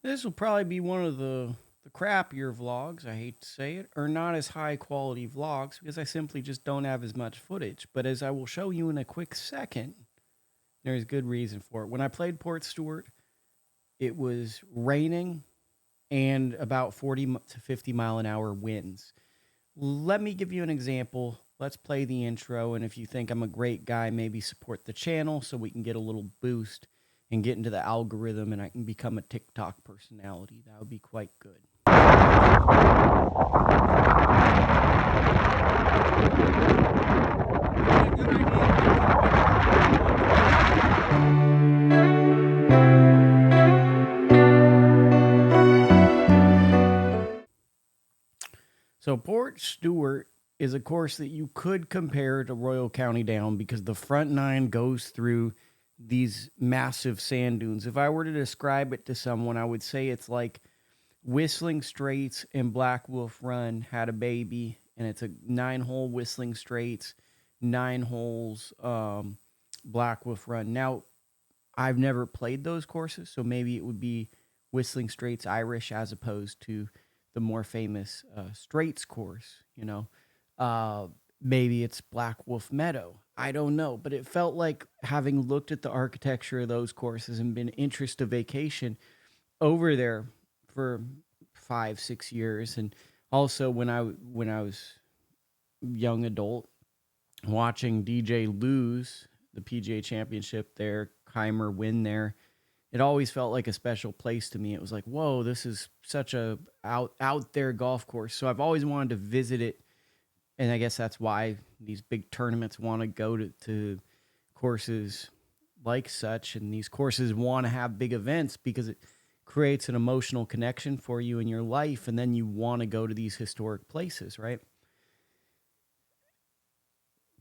This will probably be one of the crappier vlogs, I hate to say it, or not as high quality vlogs because I simply just don't have as much footage. But as I will show you in a quick second, there's good reason for it. When I played Portstewart, it was raining and about 40 to 50 mile an hour winds. Let me give you an example. Let's play the intro, and if you think I'm a great guy, maybe support the channel so we can get a little boost and get into the algorithm and I can become a TikTok personality. That would be quite good. So Portstewart is a course that you could compare to Royal County Down because the front nine goes through these massive sand dunes. If I were to describe it to someone, I would say it's like Whistling Straits and Black Wolf Run had a baby, and it's a 9-hole Whistling Straits, 9 holes Black Wolf Run. Now, I've never played those courses, so maybe it would be Whistling Straits Irish as opposed to the more famous Straits course. Maybe it's Black Wolf Meadow. I don't know, but it felt like having looked at the architecture of those courses and been interested to vacation over there for 5, 6 years, and also when I was young adult watching DJ lose the PGA Championship there, Keimer win there. It always felt like a special place to me. It was like, whoa, this is such a out there golf course. So I've always wanted to visit it, and I guess that's why these big tournaments want to go to courses like such, and these courses want to have big events because it creates an emotional connection for you in your life, and then you want to go to these historic places, right?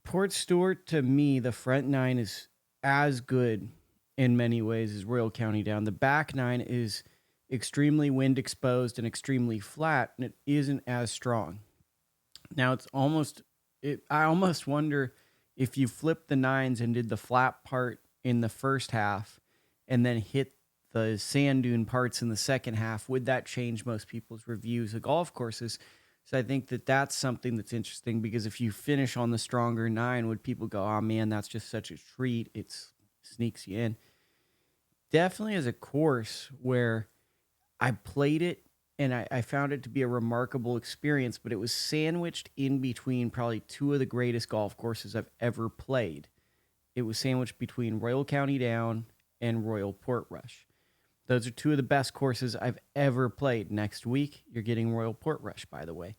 Portstewart, to me, the front nine is as good in many ways as Royal County Down. The back nine is extremely wind exposed and extremely flat, and it isn't as strong. Now it's almost I almost wonder if you flipped the nines and did the flat part in the first half and then hit the sand dune parts in the second half, would that change most people's reviews of golf courses? So I think that that's something that's interesting because if you finish on the stronger nine, would people go, oh man, that's just such a treat? It sneaks you in. Definitely as a course where I played it and I found it to be a remarkable experience, but it was sandwiched in between probably two of the greatest golf courses I've ever played. It was sandwiched between Royal County Down and Royal Portrush. Those are two of the best courses I've ever played. Next week, you're getting Royal Portrush, by the way.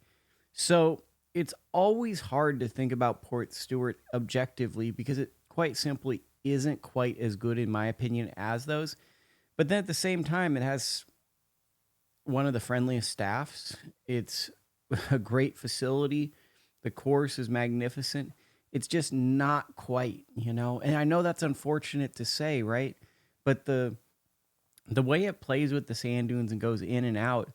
So it's always hard to think about Portstewart objectively because it quite simply isn't quite as good, in my opinion, as those. But then at the same time, it has one of the friendliest staffs. It's a great facility. The course is magnificent. It's just not quite, And I know that's unfortunate to say, right? But the way it plays with the sand dunes and goes in and out,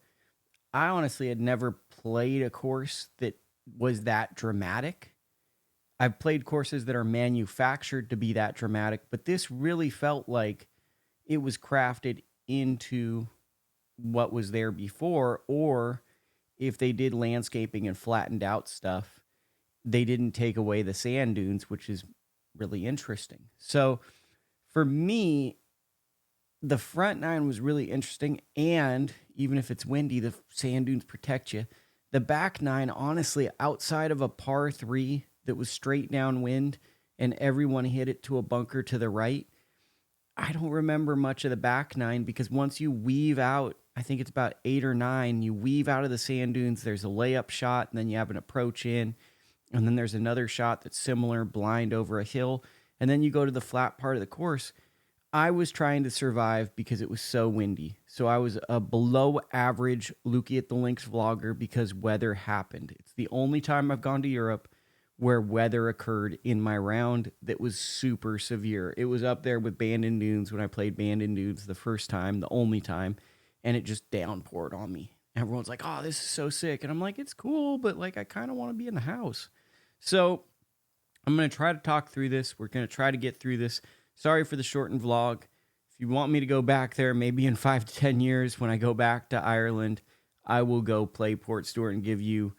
I honestly had never played a course that was that dramatic. I've played courses that are manufactured to be that dramatic, but this really felt like it was crafted into what was there before, or if they did landscaping and flattened out stuff, they didn't take away the sand dunes, which is really interesting. So for me, the front nine was really interesting, and even if it's windy, the sand dunes protect you. The back nine, honestly, outside of a par three that was straight downwind and everyone hit it to a bunker to the right, I don't remember much of the back nine because once you weave out, I think it's about 8 or 9, you weave out of the sand dunes, there's a layup shot, and then you have an approach in, and then there's another shot that's similar, blind over a hill, and then you go to the flat part of the course. I was trying to survive because it was so windy. So I was a below average Lukie at the Links vlogger because weather happened. It's the only time I've gone to Europe where weather occurred in my round that was super severe. It was up there with Bandon Dunes when I played Bandon Dunes the first time, the only time, and it just downpoured on me. Everyone's like, oh, this is so sick. And I'm like, it's cool, but like I kind of want to be in the house. So I'm going to try to talk through this. We're going to try to get through this. Sorry for the shortened vlog. If you want me to go back there, maybe in 5 to 10 years when I go back to Ireland, I will go play Portstewart and give you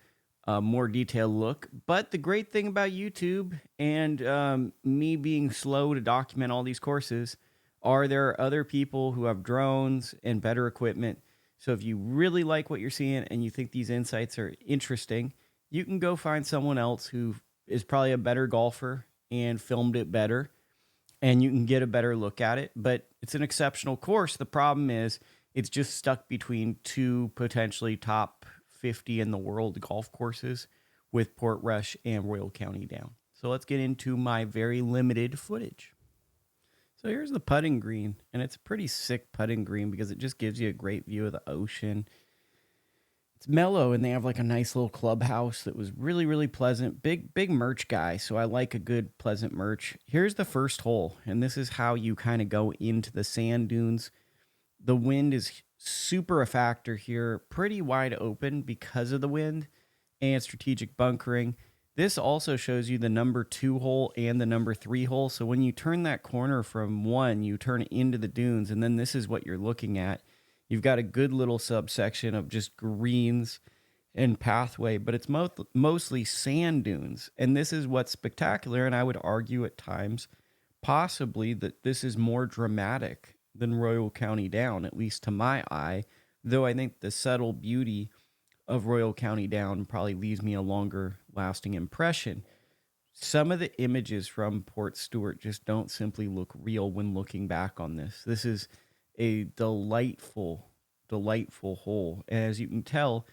a more detailed look. But the great thing about YouTube and me being slow to document all these courses are there are other people who have drones and better equipment. So if you really like what you're seeing and you think these insights are interesting, you can go find someone else who is probably a better golfer and filmed it better, and you can get a better look at it. But it's an exceptional course. The problem is it's just stuck between two potentially top 50 in the world golf courses with Portrush and Royal County Down. So let's get into my very limited footage. So here's the putting green, and it's a pretty sick putting green because it just gives you a great view of the ocean. It's mellow, and they have like a nice little clubhouse that was really, really pleasant. Big merch guy, so I like a good, pleasant merch. Here's the first hole, and this is how you kind of go into the sand dunes. The wind is super a factor here, pretty wide open because of the wind and strategic bunkering. This also shows you the number 2 hole and the number 3 hole. So when you turn that corner from 1, you turn into the dunes, and then this is what you're looking at. You've got a good little subsection of just greens and pathway, but it's mostly sand dunes. And this is what's spectacular, and I would argue at times possibly that this is more dramatic than Royal County Down, at least to my eye, though I think the subtle beauty of Royal County Down probably leaves me a longer lasting impression. Some of the images from Portstewart just don't simply look real when looking back on this. This is a delightful, delightful hole. And as you can tell,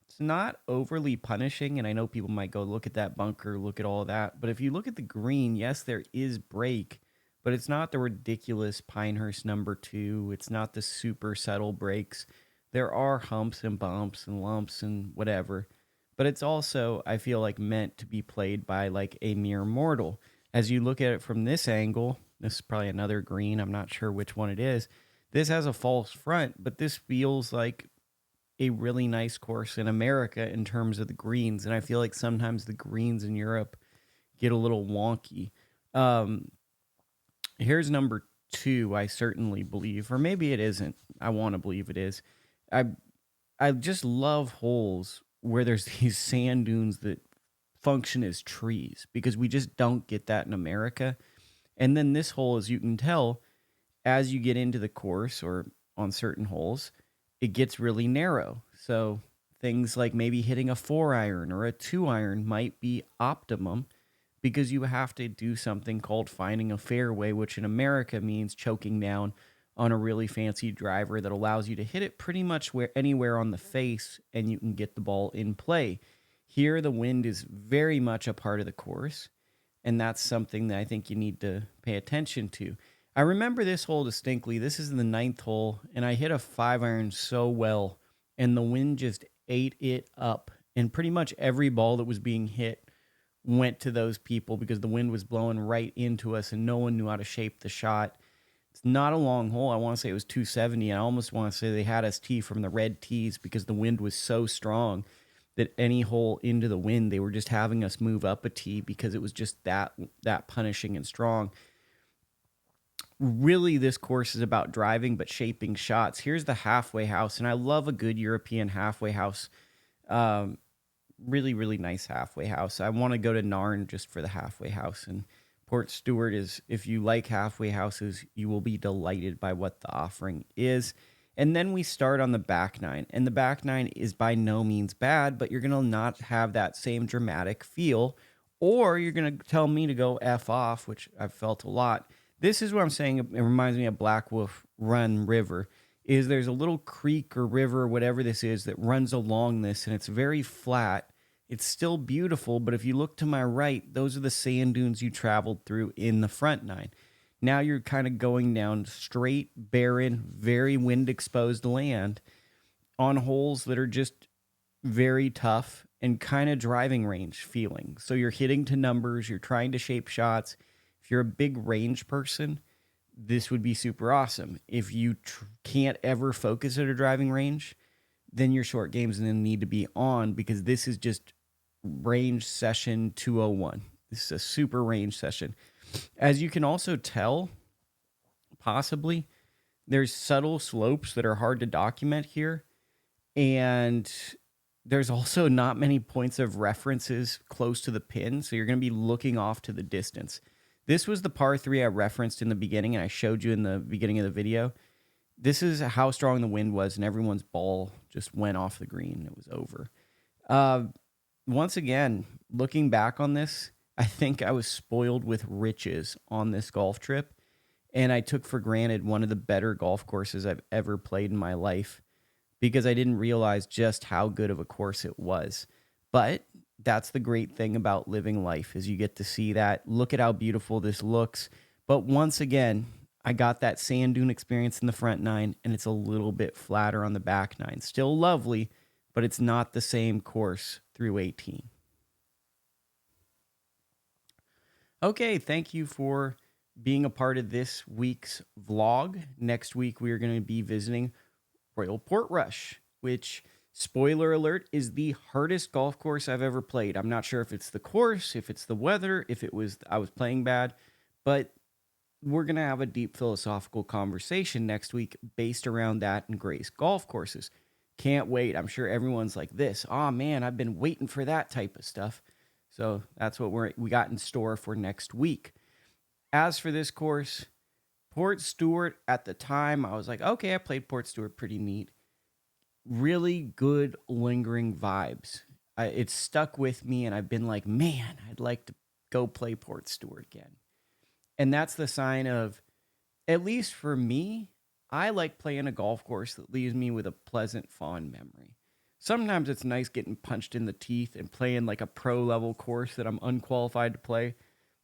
it's not overly punishing. And I know people might go, look at that bunker, look at all of that. But if you look at the green, yes, there is break, but it's not the ridiculous Pinehurst number 2. It's not the super subtle breaks. There are humps and bumps and lumps and whatever. But it's also, I feel like, meant to be played by like a mere mortal. As you look at it from this angle, this is probably another green. I'm not sure which one it is. This has a false front, but this feels like a really nice course in America in terms of the greens. And I feel like sometimes the greens in Europe get a little wonky. Here's number 2, I certainly believe, or maybe it isn't. I want to believe it is. I I just love holes where there's these sand dunes that function as trees because we just don't get that in America. And then this hole, as you can tell, as you get into the course or on certain holes, it gets really narrow. So things like maybe hitting a 4-iron or a 2-iron might be optimum because you have to do something called finding a fairway, which in America means choking down on a really fancy driver that allows you to hit it pretty much anywhere on the face and you can get the ball in play. Here, the wind is very much a part of the course, and that's something that I think you need to pay attention to. I remember this hole distinctly. This is the 9th hole, and I hit a 5-iron so well, and the wind just ate it up. And pretty much every ball that was being hit went to those people because the wind was blowing right into us, and no one knew how to shape the shot. It's not a long hole. I want to say it was 270. I almost want to say they had us tee from the red tees because the wind was so strong that any hole into the wind, they were just having us move up a tee because it was just that punishing and strong. Really, this course is about driving but shaping shots. Here's the halfway house, and I love a good European halfway house. Really, really nice halfway house. I want to go to Narn just for the halfway house, and Portstewart is, if you like halfway houses, you will be delighted by what the offering is. And then we start on the back 9, and the back 9 is by no means bad, but you're going to not have that same dramatic feel, or you're going to tell me to go F off, which I've felt a lot. This is what I'm saying. It reminds me of Black Wolf Run River, is there's a little creek or river or whatever this is that runs along this, and it's very flat. It's still beautiful, but if you look to my right, those are the sand dunes you traveled through in the front 9. Now you're kind of going down straight, barren, very wind-exposed land on holes that are just very tough and kind of driving range feeling. So you're hitting to numbers, you're trying to shape shots. If you're a big range person, this would be super awesome. If you can't ever focus at a driving range, then your short game's going to need to be on because this is just range session 201. This is a super range session. As you can also tell, possibly, There's subtle slopes that are hard to document here, and there's also not many points of references close to the pin, so you're going to be looking off to the distance. This was the par 3 I referenced in the beginning, and I showed you in the beginning of the video. This is how strong the wind was, and everyone's ball just went off the green. It was over. Once again, looking back on this, I think I was spoiled with riches on this golf trip, and I took for granted one of the better golf courses I've ever played in my life because I didn't realize just how good of a course it was. But that's the great thing about living life is you get to see that. Look at how beautiful this looks. But once again, I got that sand dune experience in the front 9, and it's a little bit flatter on the back 9. Still lovely, but it's not the same course through 18. Okay, thank you for being a part of this week's vlog. Next week, we are going to be visiting Royal Portrush, which, spoiler alert, is the hardest golf course I've ever played. I'm not sure if it's the course, if it's the weather, if it was I was playing bad, but we're going to have a deep philosophical conversation next week based around that and Grace golf courses. Can't wait. I'm sure everyone's like this. Oh man, I've been waiting for that type of stuff. So that's what we got in store for next week. As for this course, Portstewart, at the time, I was like, okay, I played Portstewart, pretty neat. Really good lingering vibes. It stuck with me, and I've been like, man, I'd like to go play Portstewart again. And that's the sign of, at least for me, I like playing a golf course that leaves me with a pleasant, fond memory. Sometimes it's nice getting punched in the teeth and playing like a pro level course that I'm unqualified to play.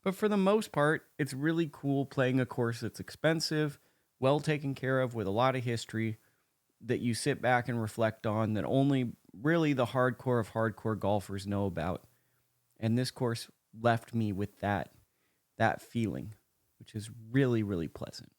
But for the most part, it's really cool playing a course that's expensive, well taken care of, with a lot of history that you sit back and reflect on that only really the hardcore of hardcore golfers know about. And this course left me with that feeling, which is really, really pleasant.